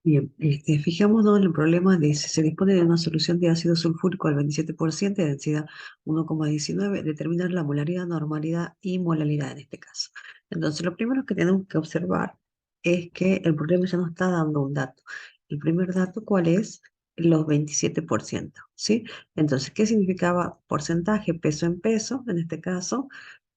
Bien, fijémonos en el problema de si se dispone de una solución de ácido sulfúrico al 27% de densidad 1,19, determinar la molaridad, normalidad y molalidad en este caso. Entonces, lo primero que tenemos que observar es que el problema ya nos está dando un dato. El primer dato, ¿cuál es? Los 27%, ¿sí? Entonces, ¿qué significaba porcentaje peso en peso? En este caso,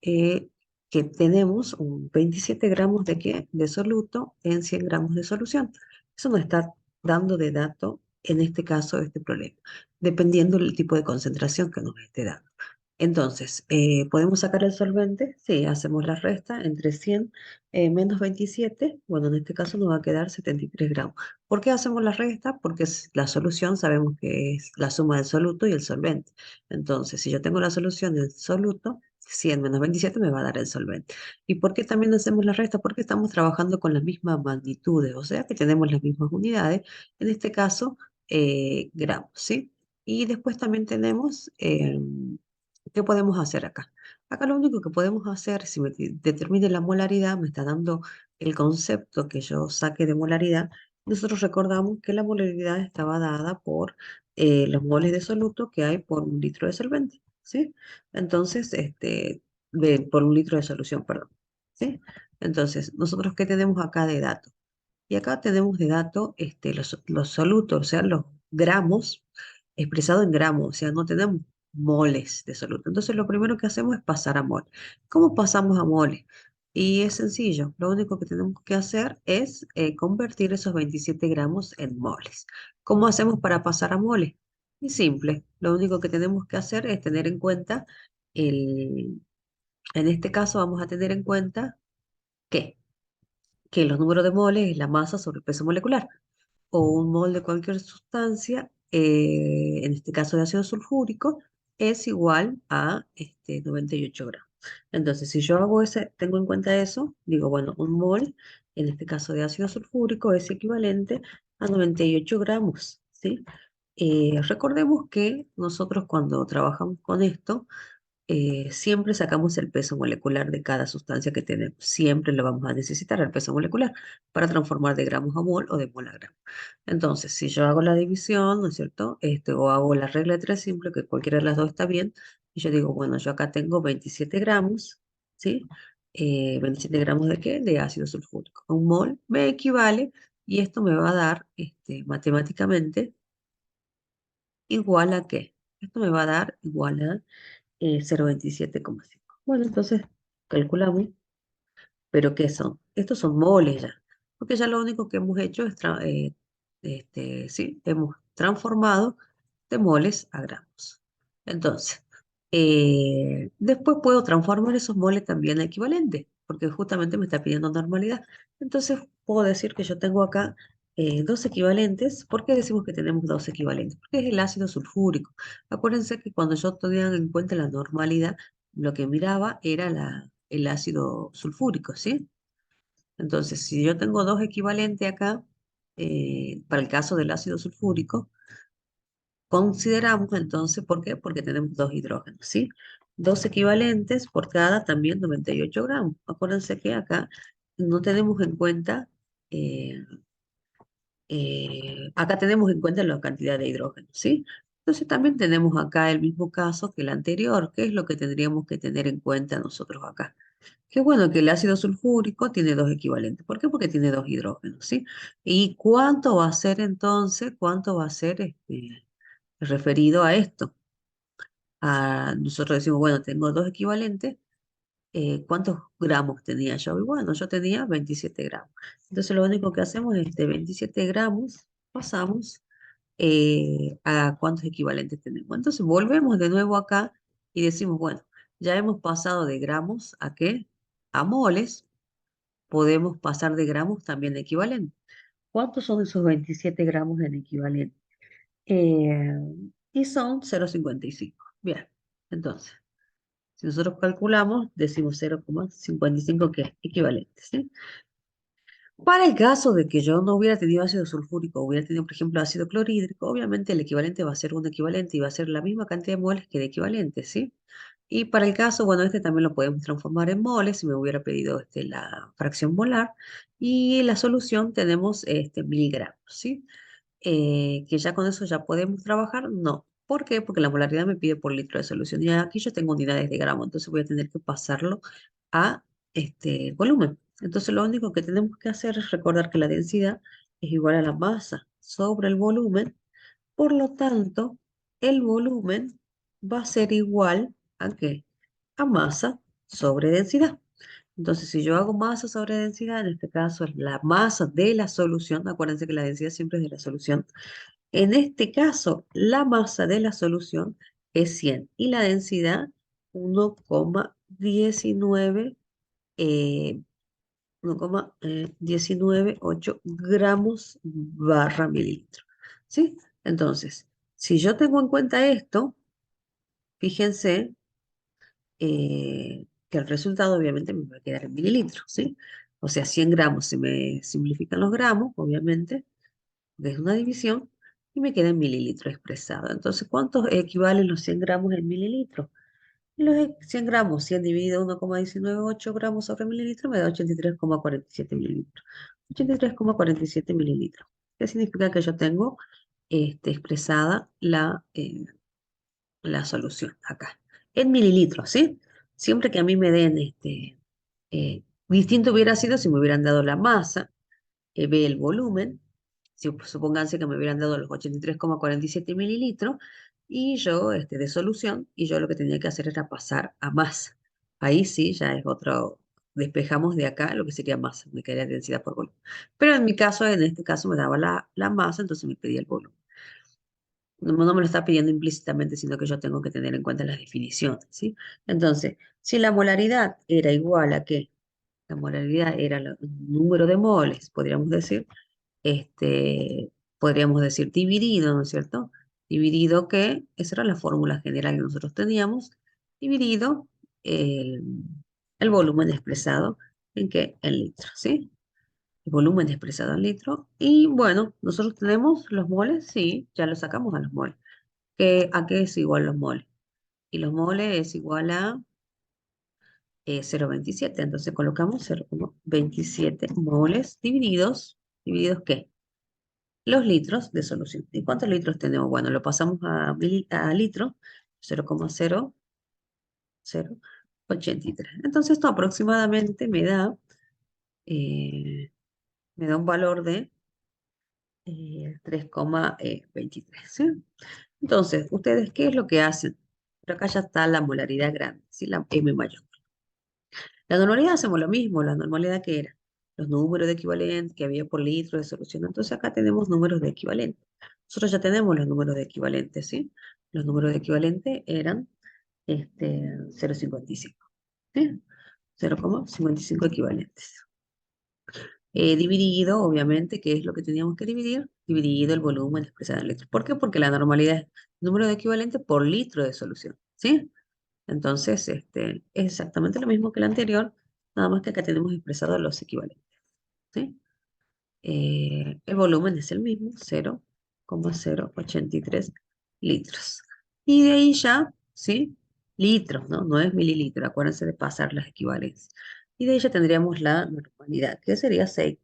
eh, que tenemos un 27 gramos de qué? De soluto en 100 gramos de solución. Eso nos está dando de dato, en este caso, este problema, dependiendo del tipo de concentración que nos esté dando. Entonces, ¿podemos sacar el solvente? Sí, hacemos la resta entre 100 menos 27. Bueno, en este caso nos va a quedar 73 gramos. ¿Por qué hacemos la resta? Porque la solución sabemos que es la suma del soluto y el solvente. Entonces, si yo tengo la solución del soluto, 100 menos 27 me va a dar el solvente. ¿Y por qué también hacemos la resta? Porque estamos trabajando con las mismas magnitudes, o sea que tenemos las mismas unidades, en este caso, gramos, ¿sí? Y después también tenemos, ¿qué podemos hacer acá? Acá lo único que podemos hacer, si me determine la molaridad, me está dando el concepto que yo saque de molaridad. Nosotros recordamos que la molaridad estaba dada por los moles de soluto que hay por un litro de solvente, ¿sí? Entonces, por un litro de solución, perdón, ¿sí? Entonces, ¿nosotros qué tenemos acá de dato? Y acá tenemos de dato los solutos, o sea, los gramos expresado en gramos, o sea, no tenemos moles de soluto. Entonces, lo primero que hacemos es pasar a mol. ¿Cómo pasamos a moles? Y es sencillo, lo único que tenemos que hacer es convertir esos 27 gramos en moles. ¿Cómo hacemos para pasar a moles? Es simple, lo único que tenemos que hacer es tener en cuenta el, en este caso vamos a tener en cuenta que, que los números de moles es la masa sobre el peso molecular o un mol de cualquier sustancia, en este caso de ácido sulfúrico, es igual a 98 gramos. Entonces, si yo hago tengo en cuenta eso, digo, bueno, un mol, en este caso de ácido sulfúrico, es equivalente a 98 gramos, ¿sí? Recordemos que nosotros cuando trabajamos con esto, siempre sacamos el peso molecular de cada sustancia que tenemos. Siempre lo vamos a necesitar, el peso molecular, para transformar de gramos a mol o de mol a gramo. Entonces, si yo hago la división, ¿no es cierto? O hago la regla de tres simple, que cualquiera de las dos está bien, y yo digo, bueno, yo acá tengo 27 gramos, ¿sí? ¿27 gramos de qué? De ácido sulfúrico. Un mol me equivale, y esto me va a dar, matemáticamente, igual a qué. Esto me va a dar igual a 0,27,5. Bueno, entonces calculamos, pero ¿qué son? Estos son moles ya, porque ya lo único que hemos hecho es, sí, hemos transformado de moles a gramos. Entonces, después puedo transformar esos moles también a equivalentes, porque justamente me está pidiendo normalidad. Entonces, puedo decir que yo tengo acá dos equivalentes. ¿Por qué decimos que tenemos dos equivalentes? Porque es el ácido sulfúrico. Acuérdense que cuando yo tenía en cuenta la normalidad, lo que miraba era el ácido sulfúrico, ¿sí? Entonces, si yo tengo dos equivalentes acá, para el caso del ácido sulfúrico, consideramos entonces, ¿por qué? Porque tenemos dos hidrógenos, ¿sí? Dos equivalentes por cada también 98 gramos. Acuérdense que acá no tenemos en cuenta, eh, acá tenemos en cuenta la cantidad de hidrógeno, ¿sí? Entonces también tenemos acá el mismo caso que el anterior. ¿Qué es lo que tendríamos que tener en cuenta nosotros acá? Qué bueno que el ácido sulfúrico tiene dos equivalentes. ¿Por qué? Porque tiene dos hidrógenos, ¿sí? ¿Y cuánto va a ser entonces? ¿Cuánto va a ser referido a esto? Nosotros decimos, bueno, tengo dos equivalentes. ¿Cuántos gramos tenía yo? Y bueno, yo tenía 27 gramos. Entonces lo único que hacemos es de 27 gramos, pasamos a cuántos equivalentes tenemos. Entonces volvemos de nuevo acá y decimos, bueno, ya hemos pasado de gramos a qué? A moles. Podemos pasar de gramos también a equivalente. ¿Cuántos son esos 27 gramos en equivalente? Eh, y son 0,55. Bien, entonces, si nosotros calculamos, decimos 0,55 que es equivalente, ¿sí? Para el caso de que yo no hubiera tenido ácido sulfúrico, hubiera tenido, por ejemplo, ácido clorhídrico, obviamente el equivalente va a ser un equivalente y va a ser la misma cantidad de moles que el equivalente, ¿sí? Y para el caso, bueno, este también lo podemos transformar en moles, si me hubiera pedido la fracción molar. Y la solución tenemos miligramos, ¿sí? Que ya con eso ya podemos trabajar, no. ¿Por qué? Porque la molaridad me pide por litro de solución. Y aquí yo tengo unidades de gramo, entonces voy a tener que pasarlo a volumen. Entonces lo único que tenemos que hacer es recordar que la densidad es igual a la masa sobre el volumen. Por lo tanto, el volumen va a ser igual ¿a qué? A masa sobre densidad. Entonces, si yo hago masa sobre densidad, en este caso es la masa de la solución, acuérdense que la densidad siempre es de la solución. En este caso, la masa de la solución es 100 y la densidad 1,19 eh, 1,198 gramos barra mililitro. ¿Sí? Entonces, si yo tengo en cuenta esto, fíjense que el resultado obviamente me va a quedar en mililitros, ¿sí? O sea, 100 gramos se me simplifican los gramos, obviamente, porque es una división, y me queda en mililitros expresado. Entonces, ¿cuántos equivalen los 100 gramos en mililitros? Los 100 gramos, 100 dividido 1,198 gramos sobre mililitro me da 83,47 mililitros. 83,47 mililitros. ¿Qué significa que yo tengo expresada la solución acá? En mililitros, ¿sí? Siempre que a mí me den distinto hubiera sido si me hubieran dado la masa, ve el volumen, si, supónganse que me hubieran dado los 83,47 mililitros y yo de solución, y yo lo que tenía que hacer era pasar a masa. Ahí sí, ya es otro, despejamos de acá lo que sería masa, me quedaría densidad por volumen. Pero en mi caso, en este caso me daba la masa, entonces me pedía el volumen. No, no me lo está pidiendo implícitamente, sino que yo tengo que tener en cuenta las definiciones, ¿sí? Entonces, si la molaridad era igual a qué, la molaridad era el número de moles, podríamos decir dividido, ¿no es cierto? Dividido que, esa era la fórmula general que nosotros teníamos, dividido el, el volumen expresado en qué, en litros, ¿sí? El volumen expresado en litros. Y bueno, nosotros tenemos los moles, sí, ya lo sacamos a los moles. ¿A qué es igual los moles? Y los moles es igual a 0,27. Entonces colocamos 0,27 moles ¿divididos qué? Los litros de solución. ¿Y cuántos litros tenemos? Bueno, lo pasamos a litro, 0,0083. Entonces esto aproximadamente eh, me da un valor de 3,23. ¿Sí? Entonces, ¿ustedes qué es lo que hacen? Pero acá ya está la molaridad grande, ¿sí? La M mayor. La normalidad hacemos lo mismo, la normalidad que era los números de equivalente que había por litro de solución. Entonces acá tenemos números de equivalente. Nosotros ya tenemos los números de equivalente, ¿sí? Los números de equivalente eran 0,55, ¿sí? 0,55 equivalentes. Dividido, obviamente, ¿qué es lo que teníamos que dividir? Dividido el volumen expresado en litros. ¿Por qué? Porque la normalidad es número de equivalente por litro de solución, ¿sí? Entonces, es exactamente lo mismo que el anterior, nada más que acá tenemos expresados los equivalentes, ¿sí? El volumen es el mismo, 0,083 litros. Y de ahí ya, ¿sí? Litros, ¿no? No es mililitro, acuérdense de pasar las equivalencias. Y de ahí ya tendríamos la normalidad, que sería 6,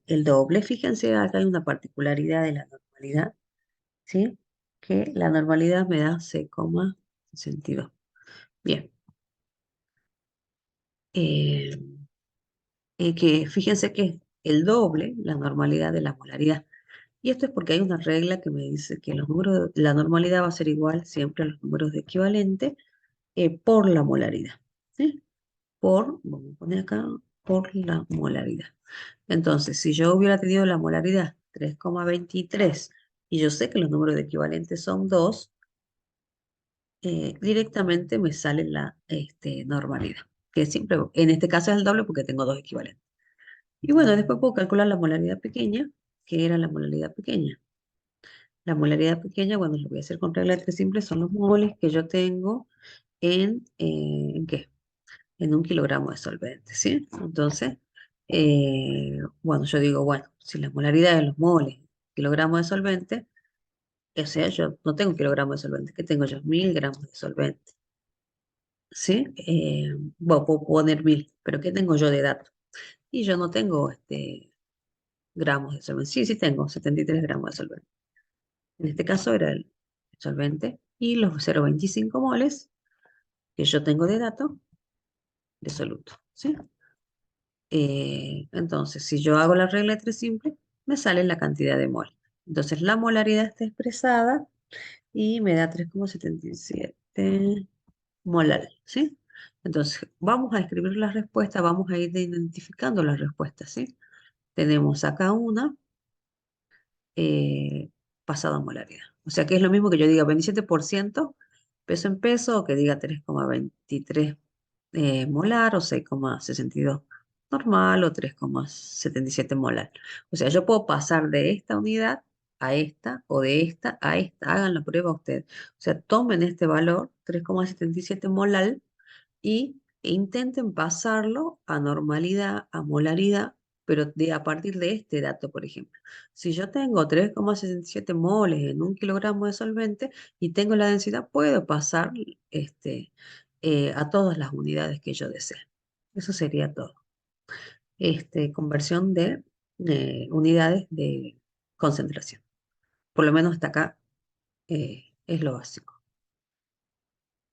el doble. Fíjense, acá hay una particularidad de la normalidad, ¿sí? Que la normalidad me da 6,62. Bien. Eh, que fíjense que es el doble, la normalidad de la molaridad. Y esto es porque hay una regla que me dice que la normalidad va a ser igual siempre a los números de equivalente por la molaridad. ¿Sí? Vamos a poner acá, por la molaridad. Entonces, si yo hubiera tenido la molaridad 3,23 y yo sé que los números de equivalente son 2, directamente me sale la normalidad, que siempre, en este caso es el doble porque tengo dos equivalentes. Y bueno, después puedo calcular la molaridad pequeña, que era la molaridad pequeña. La molaridad pequeña, bueno, lo voy a hacer con regla de tres simples, son los moles que yo tengo ¿en qué? En 1 kilogramo de solvente, ¿sí? Entonces, bueno, yo digo, bueno, si la molaridad de los moles, kilogramos de solvente, O sea, yo no tengo kilogramos de solvente, ¿qué tengo yo? 1000 gramos de solvente, ¿sí? Bueno, puedo poner 1000, pero ¿qué tengo yo de dato? Y yo no tengo gramos de solvente. Sí, sí tengo 73 gramos de solvente. En este caso era el solvente y los 0,25 moles que yo tengo de dato de soluto, ¿sí? Entonces, si yo hago la regla de tres simple, me sale la cantidad de mol. Entonces, la molaridad está expresada y me da 3,77 molar, ¿sí? Entonces, vamos a escribir la respuesta, vamos a ir identificando las respuestas, ¿sí? Tenemos acá una pasada a molaridad. O sea que es lo mismo que yo diga 27% peso en peso o que diga 3,23 molar o 6,62 normal o 3,77 molar. O sea, yo puedo pasar de esta unidad a esta o de esta a esta. Hagan la prueba ustedes. O sea, tomen este valor, 3,77 molar, y intenten pasarlo a normalidad, a molaridad, pero a partir de este dato, por ejemplo. Si yo tengo 3,67 moles en un kilogramo de solvente y tengo la densidad, puedo pasar a todas las unidades que yo desee. Eso sería todo. Conversión de unidades de concentración. Por lo menos hasta acá es lo básico.